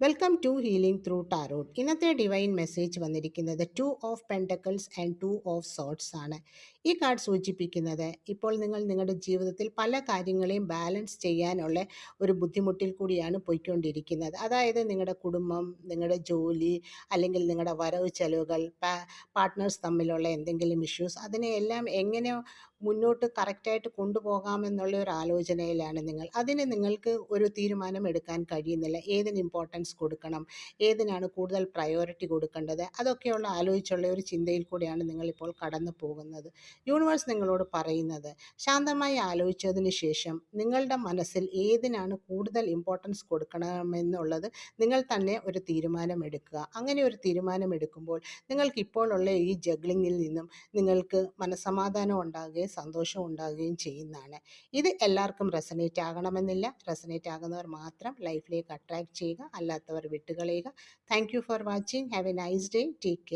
Welcome to healing through tarot. ഇന്നത്തെ divine message വന്നിരിക്കുന്നത് 2 of pentacles and 2 of swords ആണ്. ഈ കാർഡ് സൂചിപ്പിക്കുന്നത് ഇപ്പോൾ നിങ്ങൾ നിങ്ങളുടെ ജീവിതത്തിൽ പല കാര്യങ്ങളെയും ബാലൻസ് ചെയ്യാനുള്ള ഒരു ബുദ്ധിമുട്ടിൽ കൂടിയാണ് പോയിക്കൊണ്ടിരിക്കുന്നത്. അതായത് നിങ്ങളുടെ കുടുംബം, നിങ്ങളുടെ ജോലി, അല്ലെങ്കിൽ നിങ്ങളുടെ വരവ് ചെലവുകൾ, പാർട്ട്നേഴ്സ് തമ്മിലുള്ള എന്തെങ്കിലും ഇഷ്യൂസ്, അതിനെയെല്ലാം എങ്ങനെ മുന്നോട്ട് കറക്റ്റായിട്ട് കൊണ്ടുപോകാമെന്നുള്ള ഒരു ആലോചനയിലാണ് നിങ്ങൾ. അതിന് നിങ്ങൾക്ക് ഒരു തീരുമാനം എടുക്കാൻ കഴിയുന്നില്ല. ഏതിന് ഇമ്പോർട്ടൻസ് കൊടുക്കണം, ഏതിനാണ് കൂടുതൽ പ്രയോറിറ്റി കൊടുക്കേണ്ടത്, അതൊക്കെയുള്ള ആലോചിച്ചുള്ള ഒരു ചിന്തയിൽ കൂടിയാണ് നിങ്ങളിപ്പോൾ കടന്നു പോകുന്നത്. യൂണിവേഴ്സ് നിങ്ങളോട് പറയുന്നത്, ശാന്തമായി ആലോചിച്ചതിന് ശേഷം നിങ്ങളുടെ മനസ്സിൽ ഏതിനാണ് കൂടുതൽ ഇമ്പോർട്ടൻസ് കൊടുക്കണമെന്നുള്ളത് നിങ്ങൾ തന്നെ ഒരു തീരുമാനമെടുക്കുക. അങ്ങനെ ഒരു തീരുമാനമെടുക്കുമ്പോൾ നിങ്ങൾക്ക് ഇപ്പോഴുള്ള ഈ ജഗ്ലിങ്ങിൽ നിന്നും നിങ്ങൾക്ക് മനസ്സമാധാനം ഉണ്ടാകുകയും സന്തോഷം ഉണ്ടാകുകയും ചെയ്യുന്നതാണ്. ഇത് എല്ലാവർക്കും റെസനേറ്റ് ആകണമെന്നില്ല. റെസനേറ്റ് ആകുന്നവർ മാത്രം ലൈഫിലേക്ക് അട്രാക്റ്റ് ചെയ്യുക, അല്ലാത്തവർ വിട്ടുകളയുക. Thank you for watching. Have a nice day. Take care.